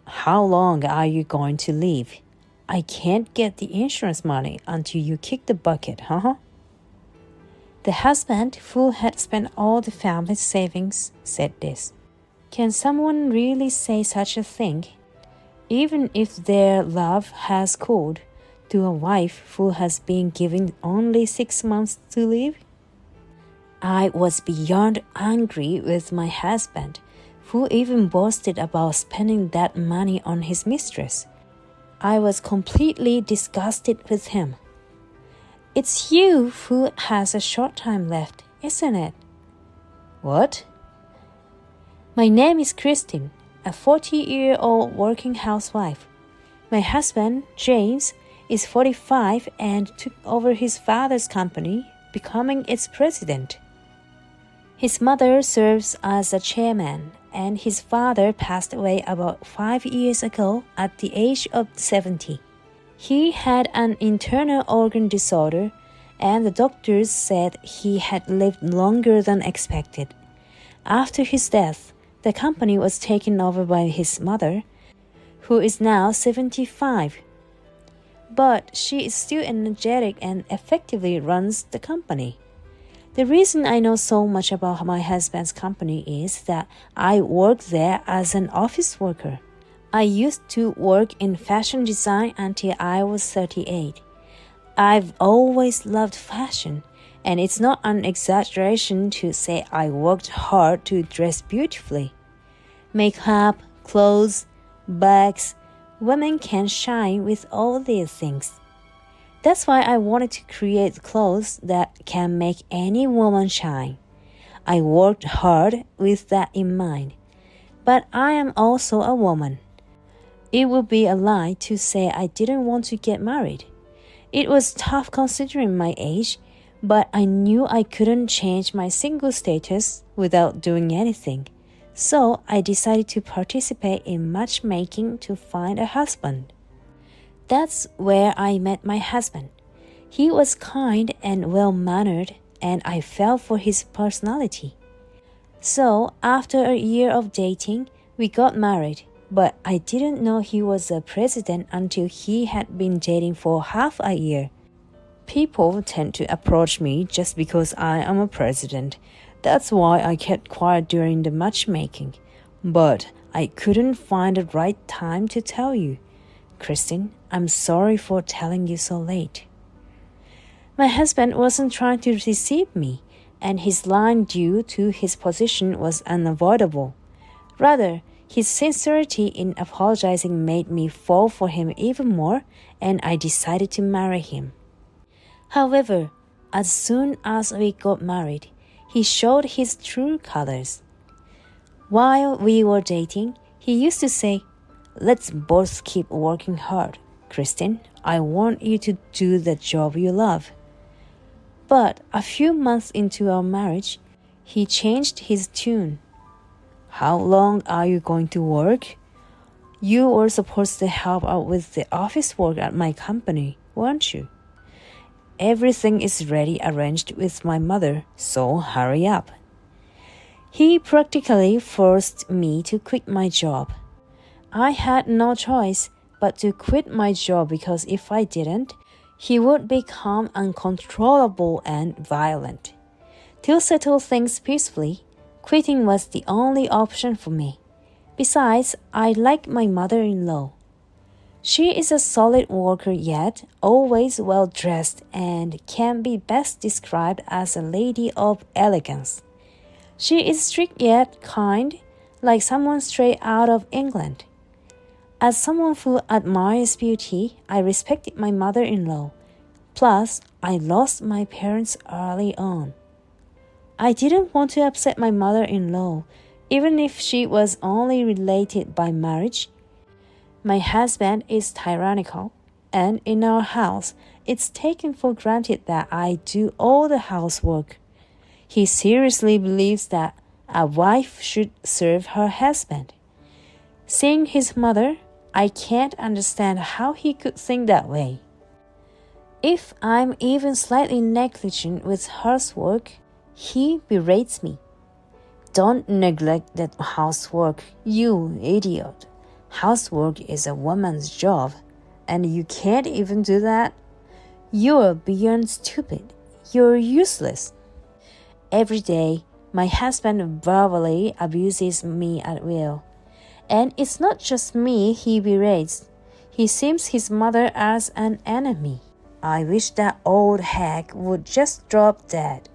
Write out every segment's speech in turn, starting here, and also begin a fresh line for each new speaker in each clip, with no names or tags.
How long are you going to leave? I can't get the insurance money until you kick the bucket, huh? The husband, who had spent all the family's savings, said this. Can someone really say such a thing? Even if their love has cooled, to a wife who has been given only 6 months to live? I was beyond angry with my husband, who even boasted about spending that money on his mistress. I was completely disgusted with him. It's you who has a short time left, isn't it? What? My name is Christine, a 40-year-old working housewife. My husband, James, is 45 and took over his father's company, becoming its president. His mother serves as a chairman, and his father passed away about 5 years ago at the age of 70. He had an internal organ disorder, and the doctors said he had lived longer than expected. After his death, the company was taken over by his mother, who is now 75. But she is still energetic and effectively runs the company. The reason I know so much about my husband's company is that I worked there as an office worker. I used to work in fashion design until I was 38. I've always loved fashion, and it's not an exaggeration to say I worked hard to dress beautifully. Makeup, clothes, bags, women can shine with all these things. That's why I wanted to create clothes that can make any woman shine. I worked hard with that in mind. But I am also a woman. It would be a lie to say I didn't want to get married. It was tough considering my age, but I knew I couldn't change my single status without doing anything. So I decided to participate in matchmaking to find a husband. That's where I met my husband. He was kind and well-mannered, and I fell for his personality. So after a year of dating, we got married. But I didn't know he was a president until he had been dating for half a year. People tend to approach me just because I am a president. That's why I kept quiet during the matchmaking. But I couldn't find the right time to tell you. Christine, I'm sorry for telling you so late. My husband wasn't trying to deceive me, and his line due to his position was unavoidable. Rather, his sincerity in apologizing made me fall for him even more, and I decided to marry him. However, as soon as we got married, he showed his true colors. While we were dating, he used to say, "Let's both keep working hard. Christine, I want you to do the job you love." But a few months into our marriage, he changed his tune. How long are you going to work? You were supposed to help out with the office work at my company, weren't you? Everything is ready arranged with my mother, so hurry up. He practically forced me to quit my job. I had no choice but to quit my job because if I didn't, he would become uncontrollable and violent. To settle things peacefully, quitting was the only option for me. Besides, I like my mother-in-law. She is a solid worker yet always well-dressed and can be best described as a lady of elegance. She is strict yet kind, like someone straight out of England. As someone who admires beauty, I respected my mother-in-law. Plus, I lost my parents early on. I didn't want to upset my mother-in-law, even if she was only related by marriage. My husband is tyrannical, and in our house, it's taken for granted that I do all the housework. He seriously believes that a wife should serve her husband. Seeing his mother, I can't understand how he could think that way. If I'm even slightly negligent with housework, he berates me. "Don't neglect that housework, you idiot. Housework is a woman's job, and you can't even do that? You're beyond stupid. You're useless. Every day, my husband verbally abuses me at will. And it's not just me he berates. He sees his mother as an enemy. I wish that old hag would just drop dead.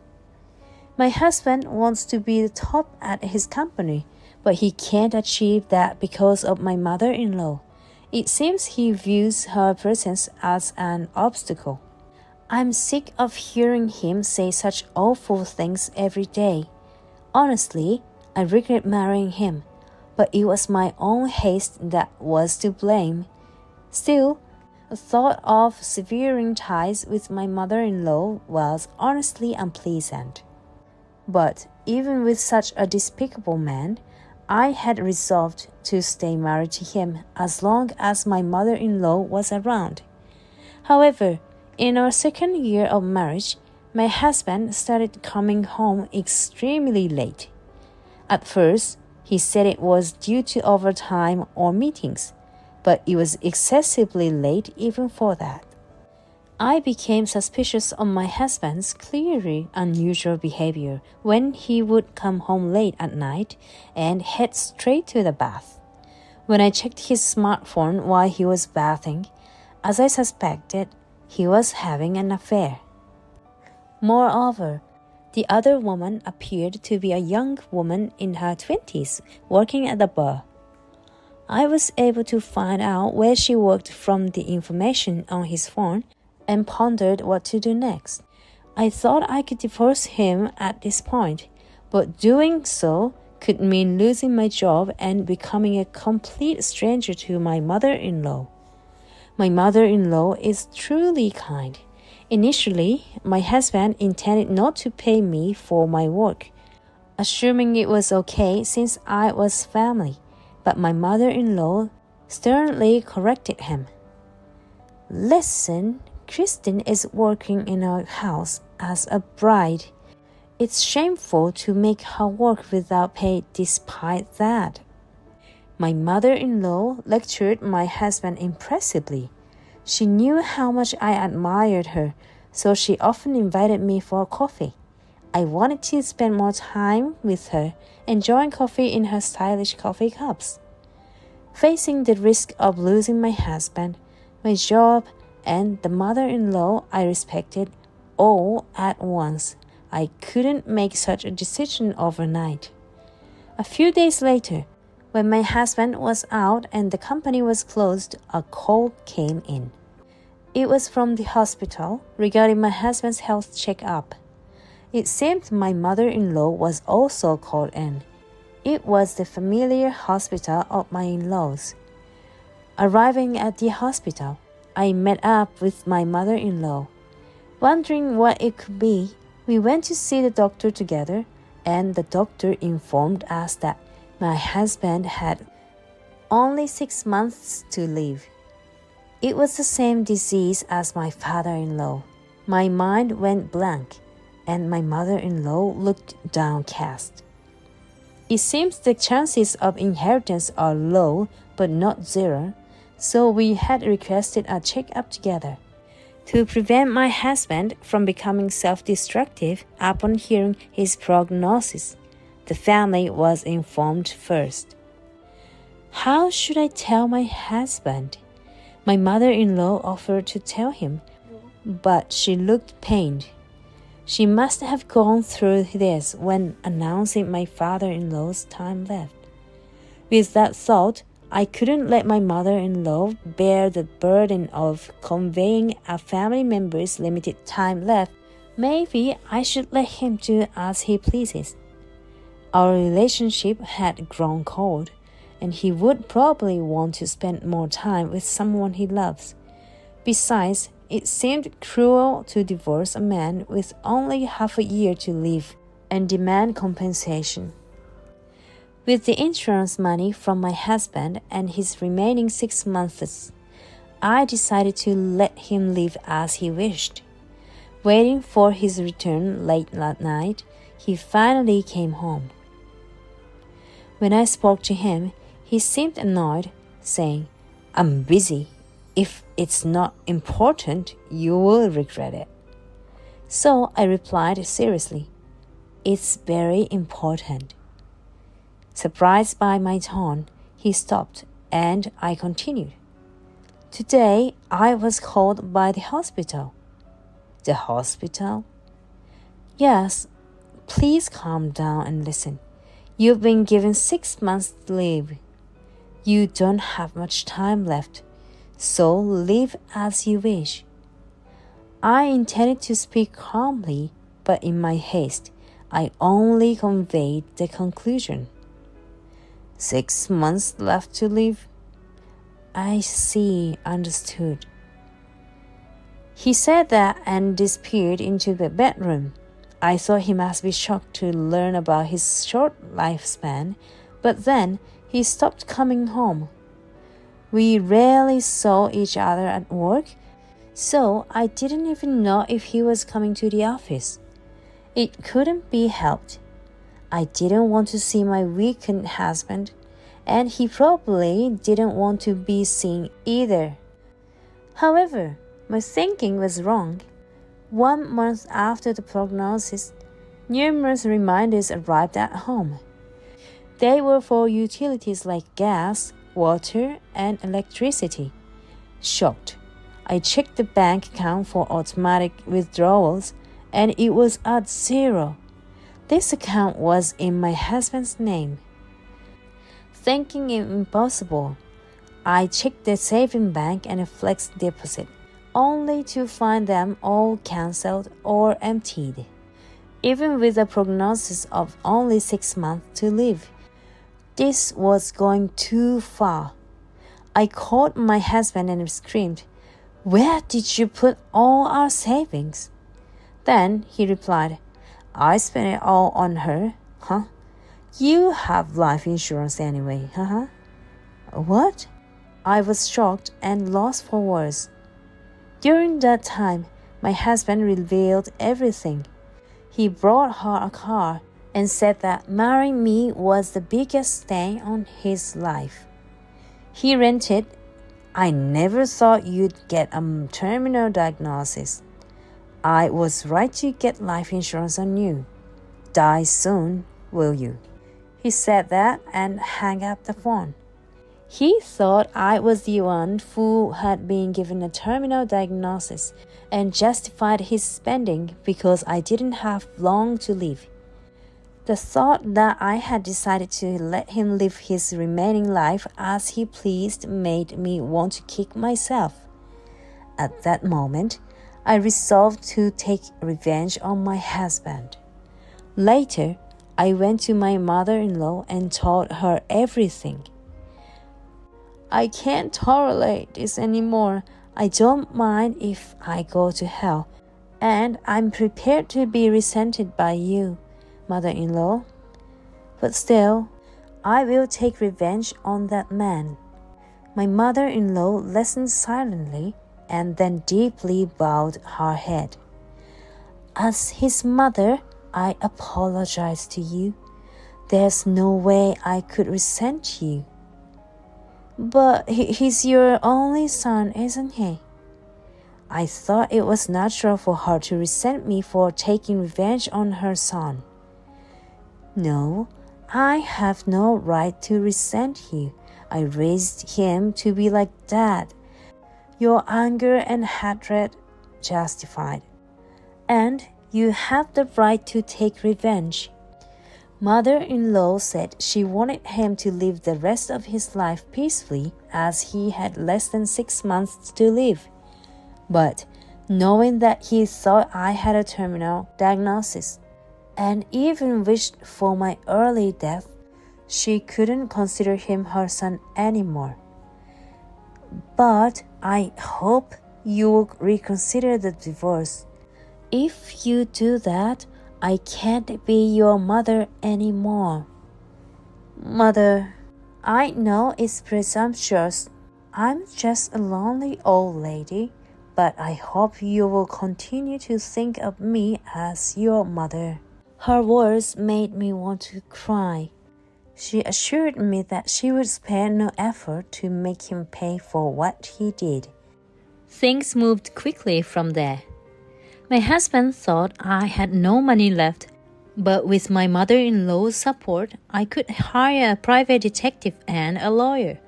My husband wants to be the top at his company, but he can't achieve that because of my mother-in-law. It seems he views her presence as an obstacle. I'm sick of hearing him say such awful things every day. Honestly, I regret marrying him, but it was my own haste that was to blame. Still, the thought of severing ties with my mother-in-law was honestly unpleasant. But even with such a despicable man, I had resolved to stay married to him as long as my mother-in-law was around. However, in our second year of marriage, my husband started coming home extremely late. At first, he said it was due to overtime or meetings, but it was excessively late even for that. I became suspicious of my husband's clearly unusual behavior when he would come home late at night and head straight to the bath. When I checked his smartphone while he was bathing, as I suspected, he was having an affair. Moreover, the other woman appeared to be a young woman in her 20s working at the bar. I was able to find out where she worked from the information on his phone and pondered what to do next. I thought I could divorce him at this point, but doing so could mean losing my job and becoming a complete stranger to my mother-in-law. My mother-in-law is truly kind. Initially, my husband intended not to pay me for my work, assuming it was okay since I was family, but my mother-in-law sternly corrected him. Listen, Kristen is working in our house as a bride. It's shameful to make her work without pay despite that. My mother-in-law lectured my husband impressively. She knew how much I admired her, so she often invited me for coffee. I wanted to spend more time with her, enjoying coffee in her stylish coffee cups. Facing the risk of losing my husband, my job, and the mother-in-law I respected all at once, I couldn't make such a decision overnight. A few days later, when my husband was out and the company was closed, a call came in. It was from the hospital regarding my husband's health checkup. It seemed my mother-in-law was also called in. It was the familiar hospital of my in-laws. Arriving at the hospital, I met up with my mother-in-law. Wondering what it could be, we went to see the doctor together, and the doctor informed us that my husband had only 6 months to live. It was the same disease as my father-in-law. My mind went blank, and my mother-in-law looked downcast. It seems the chances of inheritance are low, but not zero, so we had requested a checkup together. To prevent my husband from becoming self-destructive upon hearing his prognosis, the family was informed first. How should I tell my husband? My mother-in-law offered to tell him, but she looked pained. She must have gone through this when announcing my father-in-law's time left. With that thought, I couldn't let my mother-in-law bear the burden of conveying a family member's limited time left. Maybe I should let him do as he pleases. Our relationship had grown cold, and he would probably want to spend more time with someone he loves. Besides, it seemed cruel to divorce a man with only half a year to live and demand compensation. With the insurance money from my husband and his remaining 6 months, I decided to let him live as he wished. Waiting for his return late that night, he finally came home. When I spoke to him, he seemed annoyed, saying, "I'm busy. If it's not important, you will regret it." So I replied seriously, "It's very important." Surprised by my tone, he stopped and I continued. "Today I was called by the hospital." "The hospital?" "Yes, please calm down and listen. You've been given 6 months leave. You don't have much time left, so live as you wish." I intended to speak calmly, but in my haste, I only conveyed the conclusion. 6 months left to live? I see, understood. He said that and disappeared into the bedroom. I thought he must be shocked to learn about his short lifespan, but then he stopped coming home. We rarely saw each other at work, so I didn't even know if he was coming to the office. It couldn't be helped. I didn't want to see my weakened husband, and he probably didn't want to be seen either. However, my thinking was wrong. 1 month after the prognosis, numerous reminders arrived at home. They were for utilities like gas, water, and electricity. Shocked, I checked the bank account for automatic withdrawals, and it was at 0. This account was in my husband's name. Thinking it impossible, I checked the saving bank and a flex deposit, only to find them all cancelled or emptied. Even with a prognosis of only 6 months to live, this was going too far. I called my husband and screamed, "Where did you put all our savings?" Then he replied, "I spent it all on her." "Huh? You have life insurance anyway, huh?" "What?" I was shocked and lost for words. During that time, my husband revealed everything. He brought her a car and said that marrying me was the biggest thing on his life. He rented. "I never thought you'd get a terminal diagnosis. I was right to get life insurance on you. Die soon, will you?" He said that and hung up the phone. He thought I was the one who had been given a terminal diagnosis and justified his spending because I didn't have long to live. The thought that I had decided to let him live his remaining life as he pleased made me want to kick myself. At that moment, I resolved to take revenge on my husband. Later, I went to my mother-in-law and told her everything. "I can't tolerate this anymore. I don't mind if I go to hell, and I'm prepared to be resented by you, mother-in-law. But still, I will take revenge on that man." My mother-in-law listened silently and then deeply bowed her head. "As his mother, I apologize to you. There's no way I could resent you." "But he's your only son, isn't he?" I thought it was natural for her to resent me for taking revenge on her son. "No, I have no right to resent you. I raised him to be like Dad. Your anger and hatred justified. And you have the right to take revenge." Mother-in-law said she wanted him to live the rest of his life peacefully as he had less than 6 months to live. But knowing that he thought I had a terminal diagnosis and even wished for my early death, she couldn't consider him her son anymore. "But I hope you will reconsider the divorce. If you do that, I can't be your mother anymore." "Mother, I know it's presumptuous. I'm just a lonely old lady, but I hope you will continue to think of me as your mother." Her words made me want to cry. She assured me that she would spare no effort to make him pay for what he did. Things moved quickly from there. My husband thought I had no money left, but with my mother-in-law's support, I could hire a private detective and a lawyer.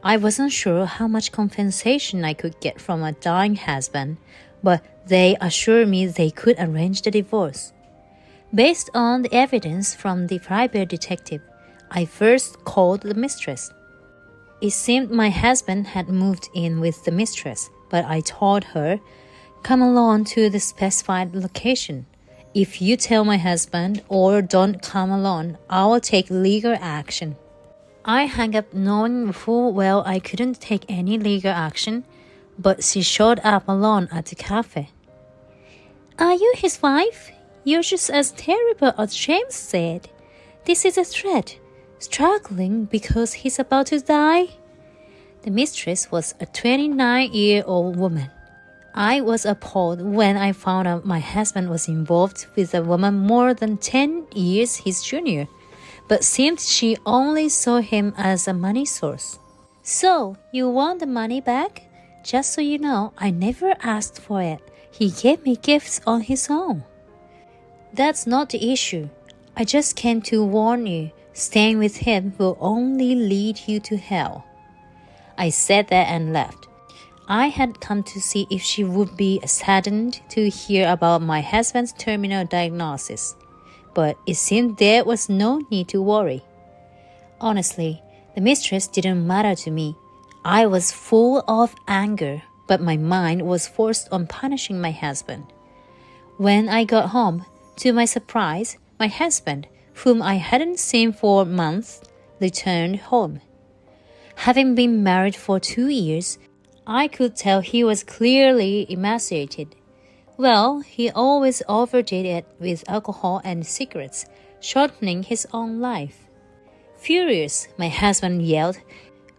I wasn't sure how much compensation I could get from a dying husband, but they assured me they could arrange the divorce. Based on the evidence from the private detective, I first called the mistress. It seemed my husband had moved in with the mistress, but I told her, "Come along to the specified location. If you tell my husband or don't come along, I will take legal action." I hung up knowing full well I couldn't take any legal action, but she showed up alone at the cafe. "Are you his wife? You're just as terrible as James said. This is a threat. Struggling because he's about to die?" The mistress was a 29-year-old woman. I was appalled when I found out my husband was involved with a woman more than 10 years his junior, but seemed she only saw him as a money source. "So, you want the money back? Just so you know, I never asked for it. He gave me gifts on his own." "That's not the issue. I just came to warn you, staying with him will only lead you to hell." I said that and left. I had come to see if she would be saddened to hear about my husband's terminal diagnosis, but it seemed there was no need to worry. Honestly, the mistress didn't matter to me. I was full of anger, but my mind was forced on punishing my husband. When I got home, to my surprise, my husband, whom I hadn't seen for months, returned home. Having been married for 2 years, I could tell he was clearly emaciated. Well, he always overdid it with alcohol and cigarettes, shortening his own life. Furious, my husband yelled,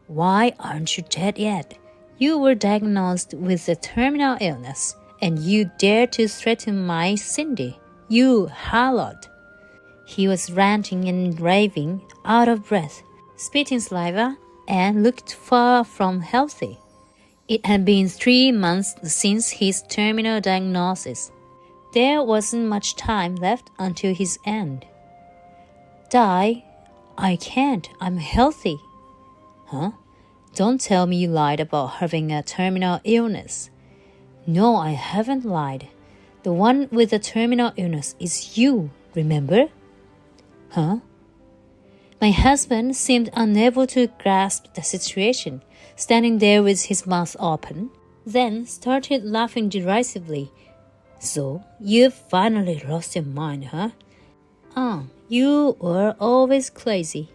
"Why aren't you dead yet? You were diagnosed with a terminal illness, and you dare to threaten my Cindy, you harlot." He was ranting and raving, out of breath, spitting saliva, and looked far from healthy. It had been 3 months since his terminal diagnosis. There wasn't much time left until his end. "Die? I can't. I'm healthy." "Huh? Don't tell me you lied about having a terminal illness." "No, I haven't lied. The one with the terminal illness is you, remember?" "Huh?" My husband seemed unable to grasp the situation, standing there with his mouth open, then started laughing derisively. "So, you've finally lost your mind, huh? You were always crazy.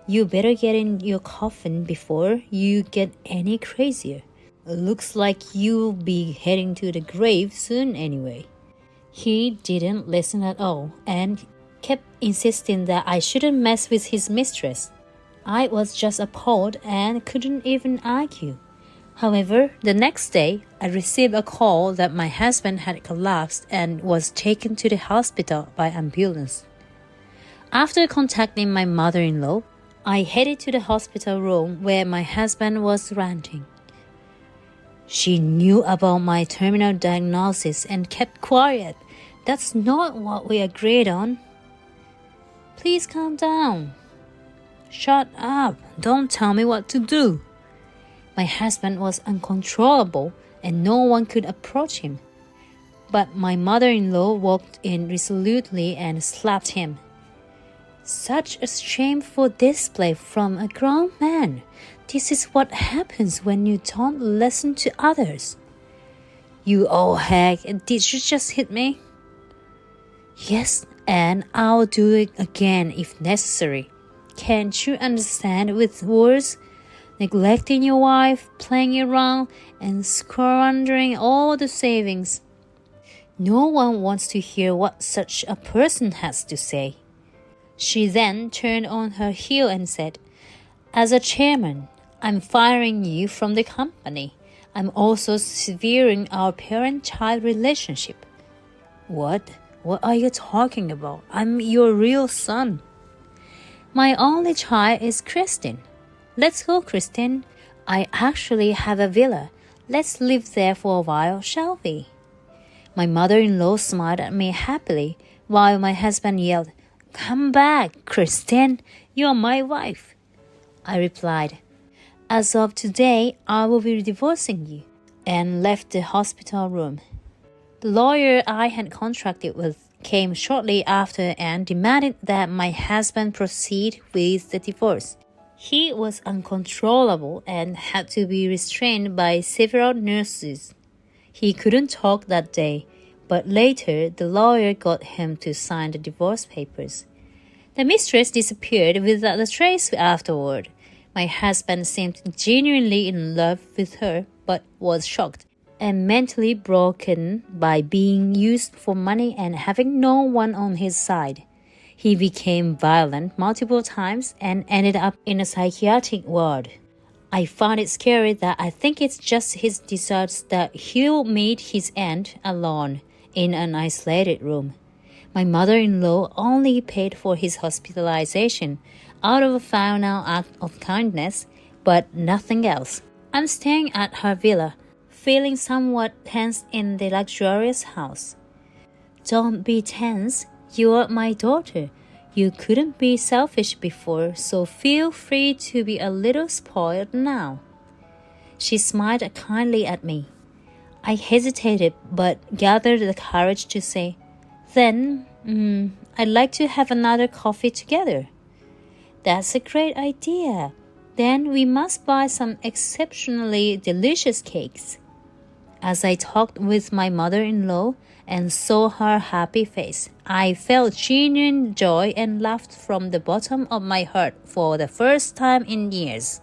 You better get in your coffin before you get any crazier. Looks like you'll be heading to the grave soon anyway." He didn't listen at all and kept insisting that I shouldn't mess with his mistress. I was just appalled and couldn't even argue. However, the next day, I received a call that my husband had collapsed and was taken to the hospital by ambulance. After contacting my mother-in-law, I headed to the hospital room where my husband was ranting. "She knew about my terminal diagnosis and kept quiet. That's not what we agreed on." "Please calm down." "Shut up. Don't tell me what to do." My husband was uncontrollable and no one could approach him. But my mother-in-law walked in resolutely and slapped him. "Such a shameful display from a grown man. This is what happens when you don't listen to others." "You old hag, did you just hit me?" "Yes, and I'll do it again if necessary. Can't you understand with words? Neglecting your wife, playing around, and squandering all the savings. No one wants to hear what such a person has to say." She then turned on her heel and said, "As a chairman, I'm firing you from the company. I'm also severing our parent-child relationship." What? What are you talking about? I'm your real son." My only child is Kristen. Let's go, Kristen. I actually have a villa. Let's live there for a while, shall we? My mother-in-law smiled at me happily, while my husband yelled, "Come back, Kristen. You're my wife." I replied, "As of today, I will be divorcing you," and left the hospital room. The lawyer I had contracted with came shortly after and demanded that my husband proceed with the divorce. He was uncontrollable and had to be restrained by several nurses. He couldn't talk that day, but later the lawyer got him to sign the divorce papers. The mistress disappeared without a trace afterward. My husband seemed genuinely in love with her, but was shocked and mentally broken by being used for money and having no one on his side. He became violent multiple times and ended up in a psychiatric ward. I found it scary that I think it's just his desires that he'll meet his end alone in an isolated room. My mother-in-law only paid for his hospitalization out of a final act of kindness, but nothing else. I'm staying at her villa, feeling somewhat tense in the luxurious house. Don't be tense. You're my daughter. You couldn't be selfish before, so feel free to be a little spoiled now. She smiled kindly at me. I hesitated but gathered the courage to say, "Then, I'd like to have another coffee together." "That's a great idea. Then we must buy some exceptionally delicious cakes." As I talked with my mother-in-law and saw her happy face, I felt genuine joy and laughed from the bottom of my heart for the first time in years.